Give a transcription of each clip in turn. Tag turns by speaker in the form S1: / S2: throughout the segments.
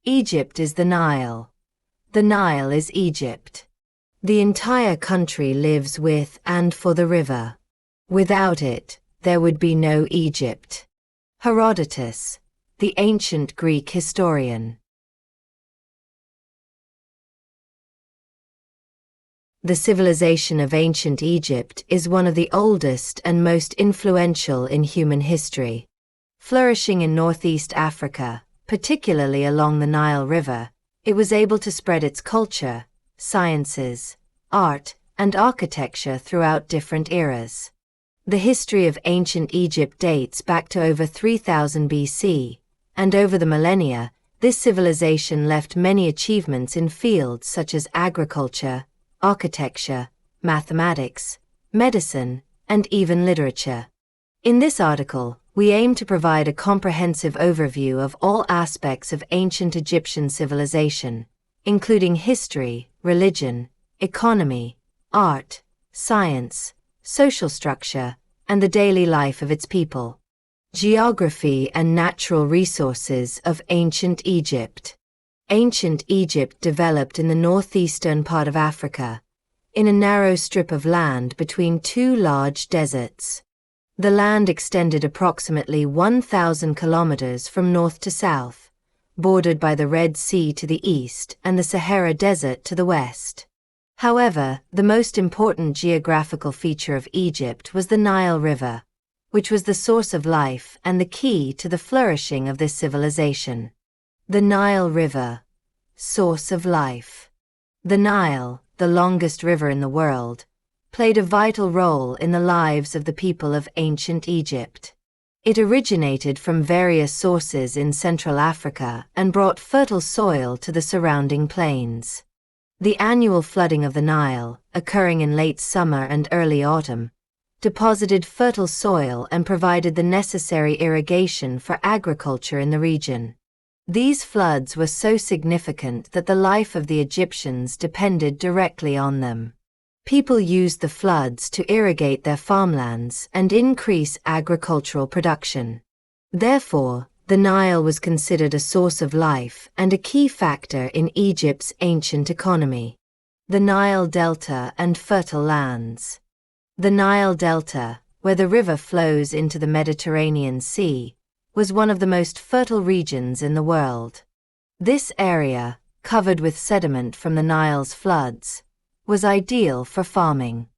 S1: Egypt is the Nile. The Nile is Egypt. The entire country lives with and for the river. Without it, there would be no Egypt. Herodotus, the ancient Greek historian. The civilization of ancient Egypt is one of the oldest and most influential in human history. Flourishing in northeast Africa, particularly along the Nile River, it was able to spread its culture, sciences, art, and architecture throughout different eras. The history of ancient Egypt dates back to over 3000 BC, and over the millennia, this civilization left many achievements in fields such as agriculture, architecture, mathematics, medicine, and even literature. In this article, we aim to provide a comprehensive overview of all aspects of ancient Egyptian civilization, including history, religion, economy, art, science, social structure, and the daily life of its people. Geography and natural resources of ancient Egypt. Ancient Egypt developed in the northeastern part of Africa, in a narrow strip of land between two large deserts. The land extended approximately 1,000 kilometers from north to south, bordered by the Red Sea to the east and the Sahara Desert to the west. However, the most important geographical feature of Egypt was the Nile River, which was the source of life and the key to the flourishing of this civilization. The Nile River, source of life. The Nile, the longest river in the world, played a vital role in the lives of the people of ancient Egypt. It originated from various sources in Central Africa and brought fertile soil to the surrounding plains. The annual flooding of the Nile, occurring in late summer and early autumn, deposited fertile soil and provided the necessary irrigation for agriculture in the region. These floods were so significant that the life of the Egyptians depended directly on them. People used the floods to irrigate their farmlands and increase agricultural production. Therefore, the Nile was considered a source of life and a key factor in Egypt's ancient economy. The Nile Delta and fertile lands. The Nile Delta, where the river flows into the Mediterranean Sea, was one of the most fertile regions in the world. This area, covered with sediment from the Nile's floods, was ideal for farming.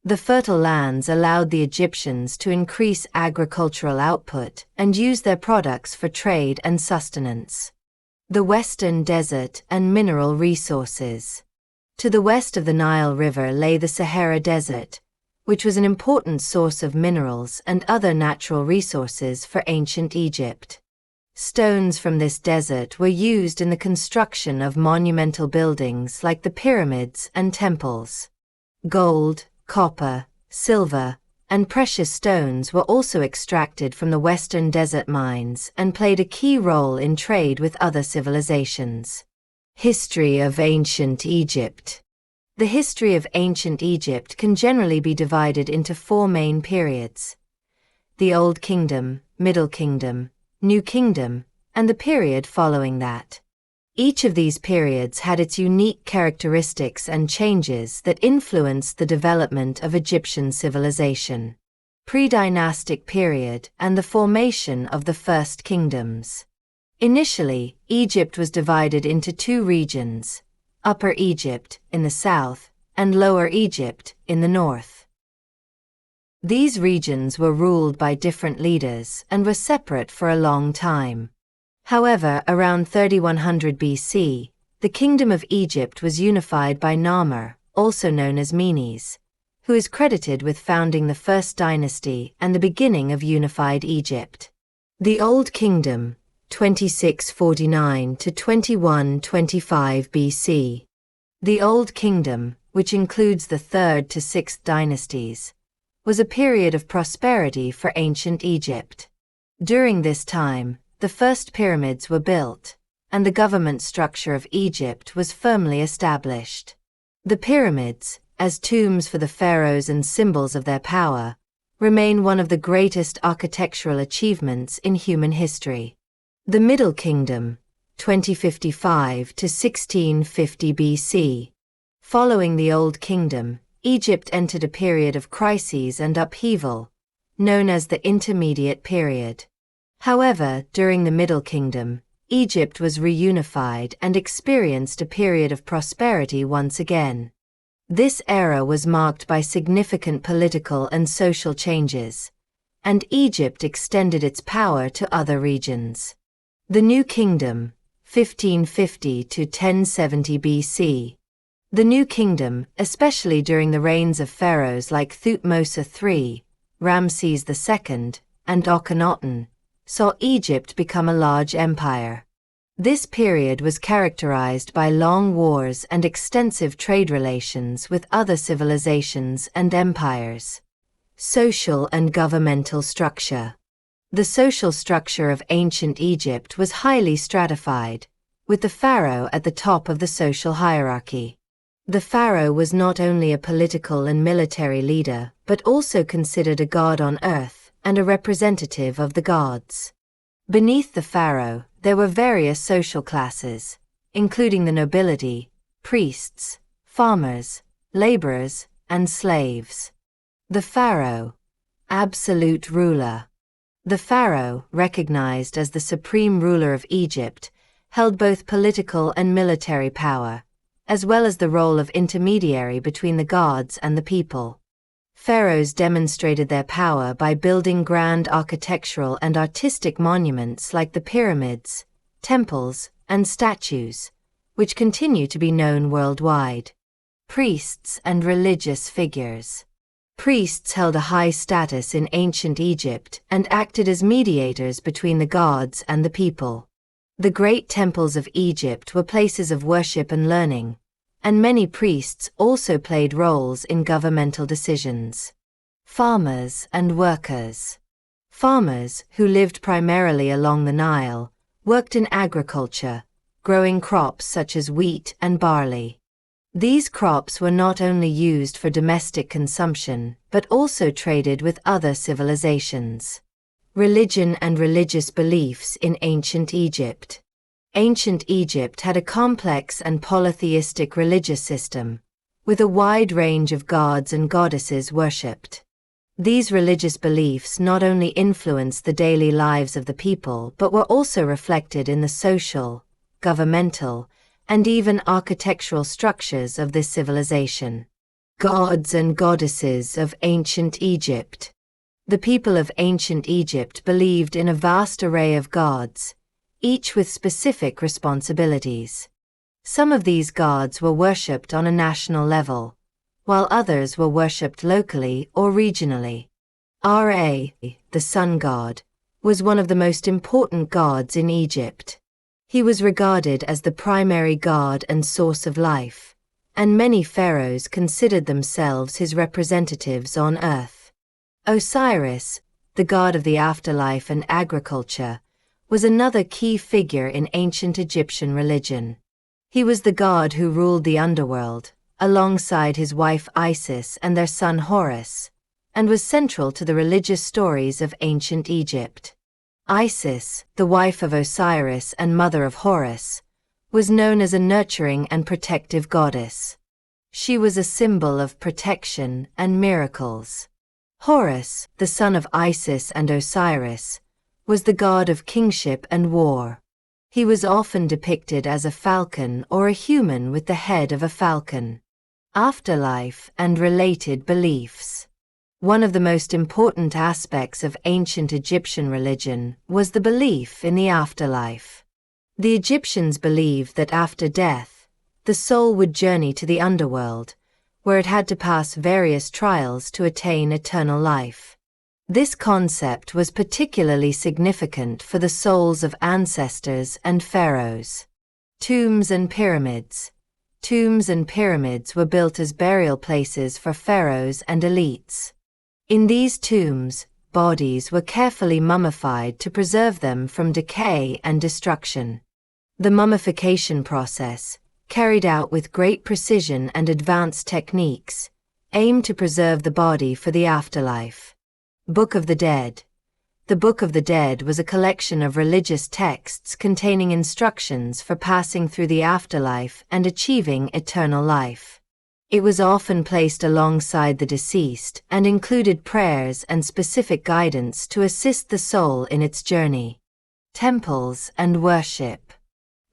S1: The fertile lands allowed the Egyptians to increase agricultural output and use their products for trade and sustenance. The Western Desert and mineral resources. To the west of the Nile River lay the Sahara Desert, which was an important source of minerals and other natural resources for ancient Egypt. Stones from this desert were used in the construction of monumental buildings like the pyramids and temples. Gold, copper, silver, and precious stones were also extracted from the Western Desert mines and played a key role in trade with other civilizations. History of ancient Egypt. The history of ancient Egypt can generally be divided into four main periods: the Old Kingdom, Middle Kingdom, New Kingdom, and the period following that. Each of these periods had its unique characteristics and changes that influenced the development of Egyptian civilization. Pre-dynastic period and the formation of the First Kingdoms. Initially, Egypt was divided into two regions: Upper Egypt in the south and Lower Egypt in the north. These regions were ruled by different leaders and were separate for a long time. However, around 3100 BC, the Kingdom of Egypt was unified by Narmer, also known as Menes, who is credited with founding the First Dynasty and the beginning of unified Egypt. The Old Kingdom, 2649 to 2125 BC. The Old Kingdom, which includes the 3rd to 6th dynasties, was a period of prosperity for ancient Egypt. During this time, the first pyramids were built, and the government structure of Egypt was firmly established. The pyramids, as tombs for the pharaohs and symbols of their power, remain one of the greatest architectural achievements in human history. The Middle Kingdom, 2055 to 1650 BC. Following the Old Kingdom, Egypt entered a period of crises and upheaval, known as the Intermediate Period. However, during the Middle Kingdom, Egypt was reunified and experienced a period of prosperity once again. This era was marked by significant political and social changes, and Egypt extended its power to other regions. The New Kingdom, 1550 to 1070 BC. The New Kingdom, especially during the reigns of pharaohs like Thutmose III, Ramses II, and Akhenaten, saw Egypt become a large empire. This period was characterized by long wars and extensive trade relations with other civilizations and empires. Social and governmental structure. The social structure of ancient Egypt was highly stratified, with the pharaoh at the top of the social hierarchy. The pharaoh was not only a political and military leader, but also considered a god on earth and a representative of the gods. Beneath the pharaoh, there were various social classes, including the nobility, priests, farmers, laborers, and slaves. The pharaoh, absolute ruler. The pharaoh, recognized as the supreme ruler of Egypt, held both political and military power, as well as the role of intermediary between the gods and the people. Pharaohs demonstrated their power by building grand architectural and artistic monuments like the pyramids, temples, and statues, which continue to be known worldwide. Priests and religious figures. Priests held a high status in ancient Egypt and acted as mediators between the gods and the people. The great temples of Egypt were places of worship and learning, and many priests also played roles in governmental decisions. Farmers and workers. Farmers, who lived primarily along the Nile, worked in agriculture, growing crops such as wheat and barley. These crops were not only used for domestic consumption, but also traded with other civilizations. Religion and religious beliefs in ancient Egypt. Ancient Egypt had a complex and polytheistic religious system, with a wide range of gods and goddesses worshipped. These religious beliefs not only influenced the daily lives of the people but were also reflected in the social, governmental, and even architectural structures of this civilization. Gods and goddesses of ancient Egypt. The people of ancient Egypt believed in a vast array of gods, each with specific responsibilities. Some of these gods were worshipped on a national level, while others were worshipped locally or regionally. Ra, the sun god, was one of the most important gods in Egypt. He was regarded as the primary god and source of life, and many pharaohs considered themselves his representatives on earth. Osiris, the god of the afterlife and agriculture, was another key figure in ancient Egyptian religion. He was the god who ruled the underworld, alongside his wife Isis and their son Horus, and was central to the religious stories of ancient Egypt. Isis, the wife of Osiris and mother of Horus, was known as a nurturing and protective goddess. She was a symbol of protection and miracles. Horus, the son of Isis and Osiris, was the god of kingship and war. He was often depicted as a falcon or a human with the head of a falcon. Afterlife and related beliefs. One of the most important aspects of ancient Egyptian religion was the belief in the afterlife. The Egyptians believed that after death, the soul would journey to the underworld, where it had to pass various trials to attain eternal life. This concept was particularly significant for the souls of ancestors and pharaohs. Tombs and pyramids. Tombs and pyramids were built as burial places for pharaohs and elites. In these tombs, bodies were carefully mummified to preserve them from decay and destruction. The mummification process, carried out with great precision and advanced techniques, aimed to preserve the body for the afterlife. Book of the Dead. The Book of the Dead was a collection of religious texts containing instructions for passing through the afterlife and achieving eternal life. It was often placed alongside the deceased and included prayers and specific guidance to assist the soul in its journey. Temples and worship.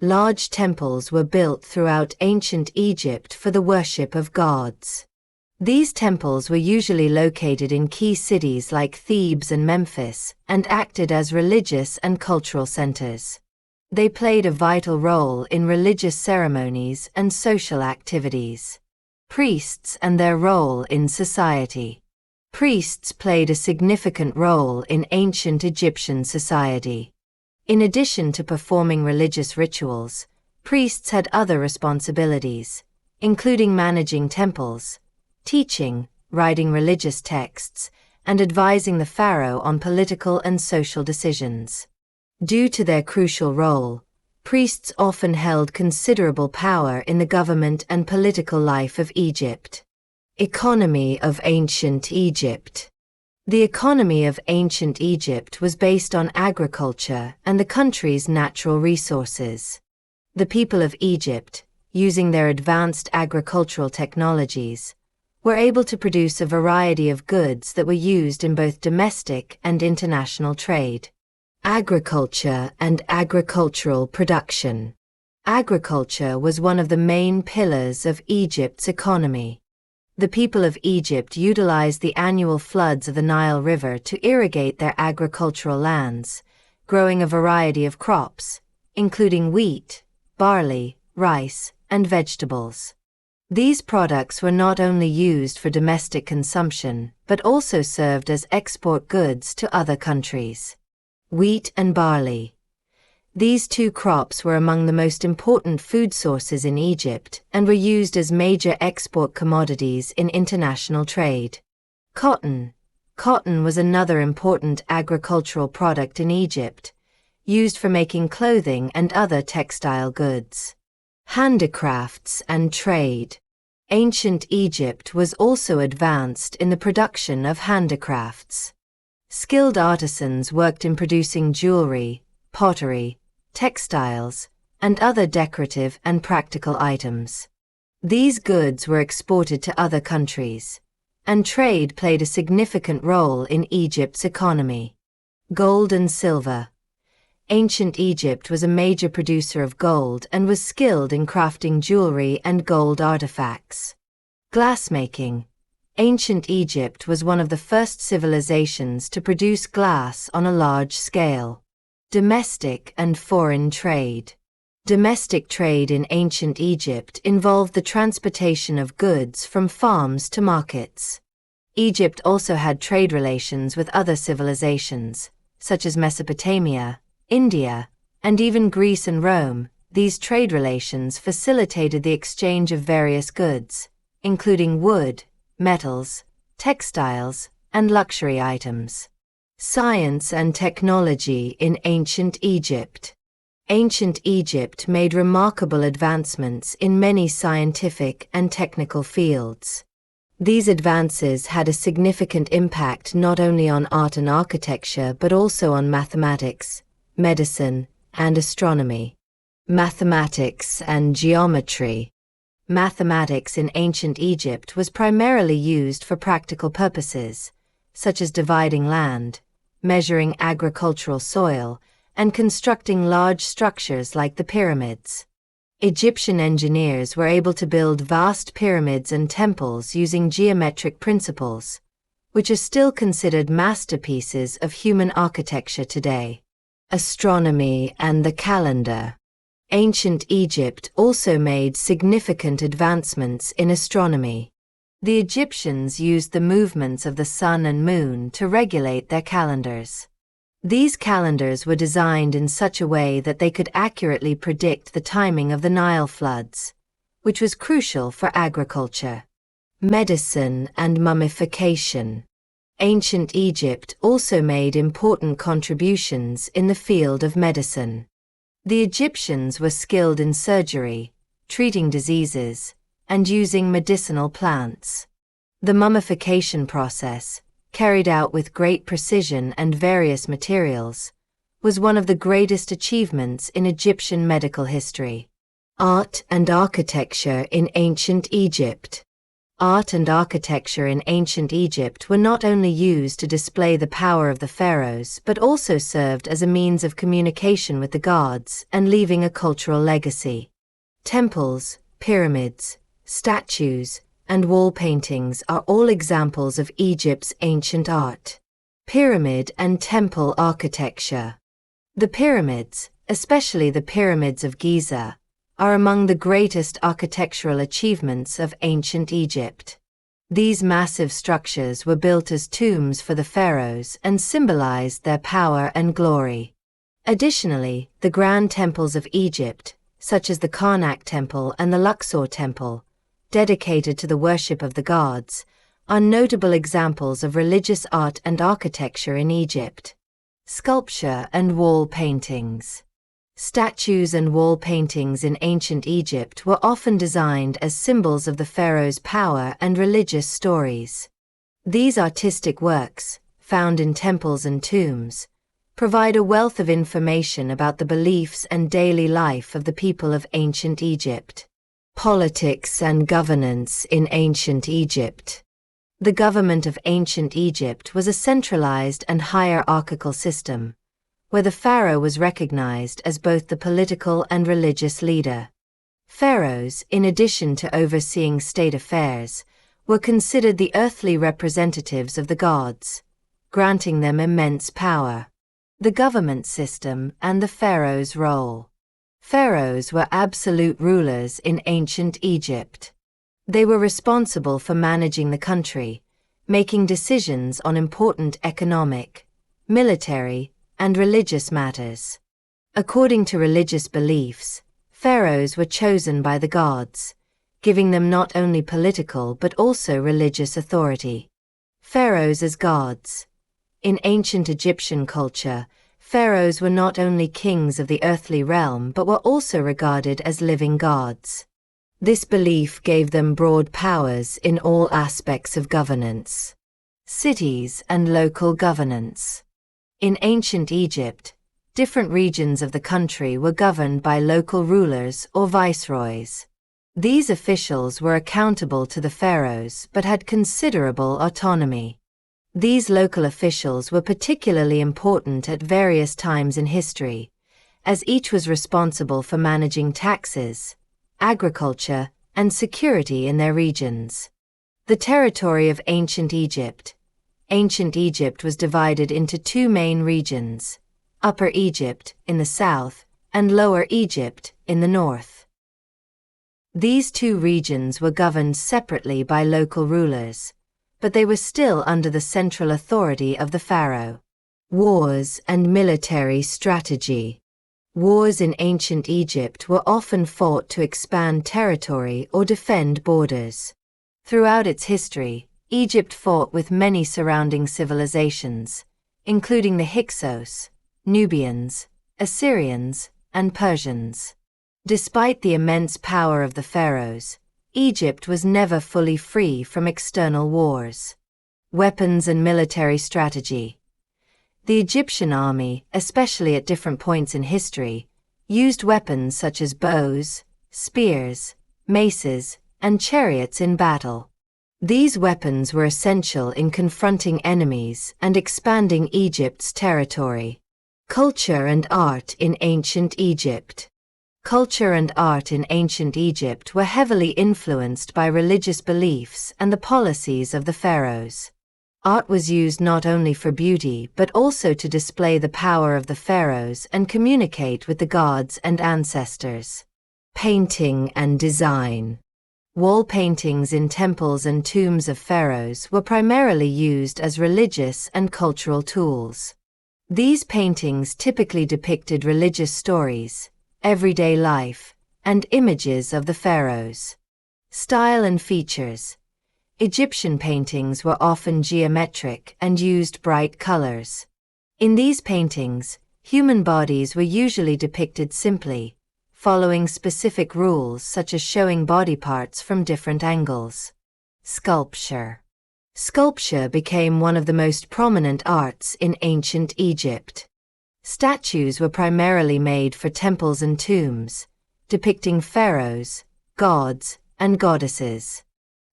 S1: Large temples were built throughout ancient Egypt for the worship of gods. These temples were usually located in key cities like Thebes and Memphis, and acted as religious and cultural centers. They played a vital role in religious ceremonies and social activities. Priests and their role in society. Priests played a significant role in ancient Egyptian society. In addition to performing religious rituals, priests had other responsibilities, including managing temples, teaching, writing religious texts, and advising the pharaoh on political and social decisions. Due to their crucial role, priests often held considerable power in the government and political life of Egypt. Economy of ancient Egypt. The economy of ancient Egypt was based on agriculture and the country's natural resources. The people of Egypt, using their advanced agricultural technologies, were able to produce a variety of goods that were used in both domestic and international trade. Agriculture and agricultural production. Agriculture was one of the main pillars of Egypt's economy. The people of Egypt utilized the annual floods of the Nile River to irrigate their agricultural lands, growing a variety of crops, including wheat, barley, rice, and vegetables. These products were not only used for domestic consumption, but also served as export goods to other countries. Wheat and barley. These two crops were among the most important food sources in Egypt and were used as major export commodities in international trade. Cotton. Cotton was another important agricultural product in Egypt, used for making clothing and other textile goods. Handicrafts and trade. Ancient Egypt was also advanced in the production of handicrafts. Skilled artisans worked in producing jewelry, pottery, textiles, and other decorative and practical items. These goods were exported to other countries, and trade played a significant role in Egypt's economy. Gold and silver. Ancient Egypt was a major producer of gold and was skilled in crafting jewelry and gold artifacts. Glassmaking. Ancient Egypt was one of the first civilizations to produce glass on a large scale. Domestic and foreign trade. Domestic trade in ancient Egypt involved the transportation of goods from farms to markets. Egypt also had trade relations with other civilizations, such as Mesopotamia, India, and even Greece and Rome. These trade relations facilitated the exchange of various goods, including wood, metals, textiles, and luxury items. Science and technology in ancient Egypt. Ancient Egypt made remarkable advancements in many scientific and technical fields. These advances had a significant impact not only on art and architecture but also on mathematics, medicine, and astronomy. Mathematics and geometry. Mathematics in ancient Egypt was primarily used for practical purposes, such as dividing land, measuring agricultural soil, and constructing large structures like the pyramids. Egyptian engineers were able to build vast pyramids and temples using geometric principles, which are still considered masterpieces of human architecture today. Astronomy and the calendar. Ancient Egypt also made significant advancements in astronomy. The Egyptians used the movements of the sun and moon to regulate their calendars. These calendars were designed in such a way that they could accurately predict the timing of the Nile floods, which was crucial for agriculture. Medicine and mummification. Ancient Egypt also made important contributions in the field of medicine. The Egyptians were skilled in surgery, treating diseases, and using medicinal plants. The mummification process, carried out with great precision and various materials, was one of the greatest achievements in Egyptian medical history. Art and architecture in ancient Egypt. Art and architecture in ancient Egypt were not only used to display the power of the pharaohs but also served as a means of communication with the gods and leaving a cultural legacy. Temples, pyramids, statues, and wall paintings are all examples of Egypt's ancient art. Pyramid and temple architecture. The pyramids, especially the pyramids of Giza, are among the greatest architectural achievements of ancient Egypt. These massive structures were built as tombs for the pharaohs and symbolized their power and glory. Additionally, the grand temples of Egypt, such as the Karnak Temple and the Luxor Temple, dedicated to the worship of the gods, are notable examples of religious art and architecture in Egypt. Sculpture and wall paintings. Statues and wall paintings in ancient Egypt were often designed as symbols of the pharaoh's power and religious stories. These artistic works, found in temples and tombs, provide a wealth of information about the beliefs and daily life of the people of ancient Egypt. Politics and governance in ancient Egypt. The government of ancient Egypt was a centralized and hierarchical system, where the pharaoh was recognized as both the political and religious leader. Pharaohs, in addition to overseeing state affairs, were considered the earthly representatives of the gods, granting them immense power. The government system and the pharaoh's role. Pharaohs were absolute rulers in ancient Egypt. They were responsible for managing the country, making decisions on important economic, military, and religious matters. According to religious beliefs, pharaohs were chosen by the gods, giving them not only political but also religious authority. Pharaohs as gods. In ancient Egyptian culture, pharaohs were not only kings of the earthly realm but were also regarded as living gods. This belief gave them broad powers in all aspects of governance. Cities and local governance. In ancient Egypt, different regions of the country were governed by local rulers or viceroys. These officials were accountable to the pharaohs but had considerable autonomy. These local officials were particularly important at various times in history, as each was responsible for managing taxes, agriculture, and security in their regions. The territory of ancient Egypt. Ancient Egypt was divided into two main regions, Upper Egypt in the south and Lower Egypt in the north. These two regions were governed separately by local rulers, but they were still under the central authority of the pharaoh. Wars and military strategy. Wars in ancient Egypt were often fought to expand territory or defend borders. Throughout its history, Egypt fought with many surrounding civilizations, including the Hyksos, Nubians, Assyrians, and Persians. Despite the immense power of the pharaohs, Egypt was never fully free from external wars. Weapons and military strategy. The Egyptian army, especially at different points in history, used weapons such as bows, spears, maces, and chariots in battle. These weapons were essential in confronting enemies and expanding Egypt's territory. Culture and art in ancient Egypt. Culture and art in ancient Egypt were heavily influenced by religious beliefs and the policies of the pharaohs. Art was used not only for beauty but also to display the power of the pharaohs and communicate with the gods and ancestors. Painting and design. Wall paintings in temples and tombs of pharaohs were primarily used as religious and cultural tools. These paintings typically depicted religious stories, everyday life, and images of the pharaohs. Style and features. Egyptian paintings were often geometric and used bright colors. In these paintings, human bodies were usually depicted simply, following specific rules such as showing body parts from different angles. Sculpture. Sculpture became one of the most prominent arts in ancient Egypt. Statues were primarily made for temples and tombs, depicting pharaohs, gods, and goddesses.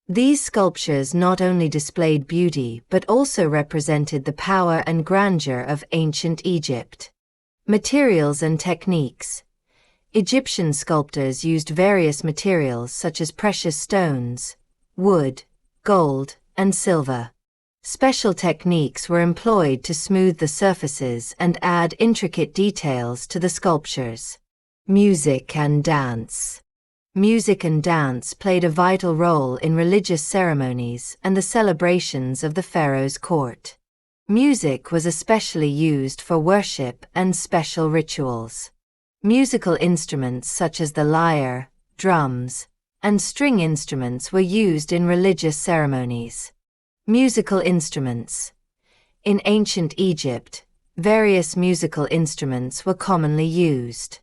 S1: These sculptures not only displayed beauty but also represented the power and grandeur of ancient Egypt. Materials and techniques. Egyptian sculptors used various materials such as precious stones, wood, gold, and silver. Special techniques were employed to smooth the surfaces and add intricate details to the sculptures. Music and dance. Music and dance played a vital role in religious ceremonies and the celebrations of the pharaoh's court. Music was especially used for worship and special rituals. Musical instruments such as the lyre, drums, and string instruments were used in religious ceremonies. Musical instruments. In ancient Egypt, various musical instruments were commonly used.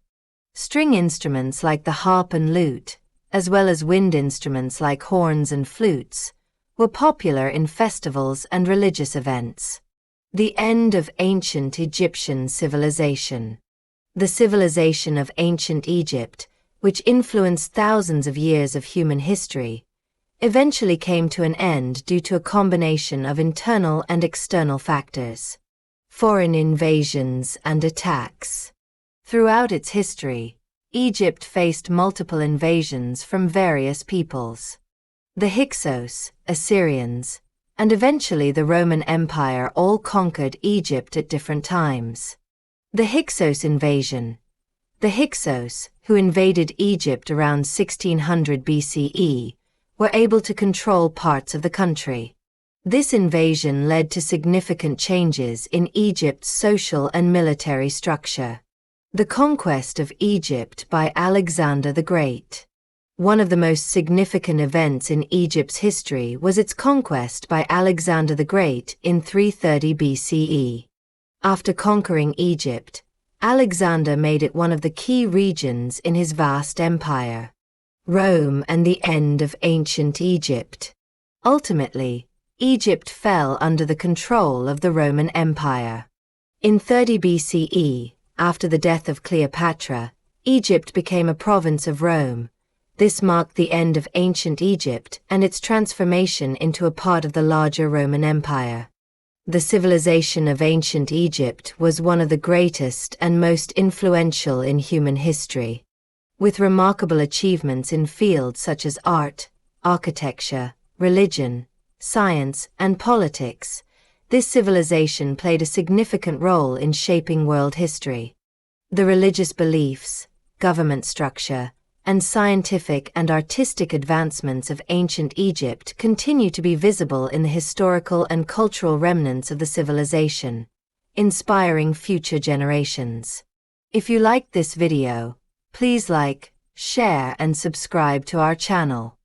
S1: String instruments like the harp and lute, as well as wind instruments like horns and flutes, were popular in festivals and religious events. The end of ancient Egyptian civilization. The civilization of ancient Egypt, which influenced thousands of years of human history, eventually came to an end due to a combination of internal and external factors. Foreign invasions and attacks. Throughout its history, Egypt faced multiple invasions from various peoples. The Hyksos, Assyrians, and eventually the Roman Empire all conquered Egypt at different times. The Hyksos invasion. The Hyksos, who invaded Egypt around 1600 BCE, were able to control parts of the country. This invasion led to significant changes in Egypt's social and military structure. The conquest of Egypt by Alexander the Great. One of the most significant events in Egypt's history was its conquest by Alexander the Great in 330 BCE. After conquering Egypt, Alexander made it one of the key regions in his vast empire. Rome and the end of ancient Egypt. Ultimately, Egypt fell under the control of the Roman Empire. In 30 BCE, after the death of Cleopatra, Egypt became a province of Rome. This marked the end of ancient Egypt and its transformation into a part of the larger Roman Empire. The civilization of ancient Egypt was one of the greatest and most influential in human history. With remarkable achievements in fields such as art, architecture, religion, science, and politics, this civilization played a significant role in shaping world history. The religious beliefs, government structure, and scientific and artistic advancements of ancient Egypt continue to be visible in the historical and cultural remnants of the civilization, inspiring future generations. If you liked this video, please like, share, and subscribe to our channel.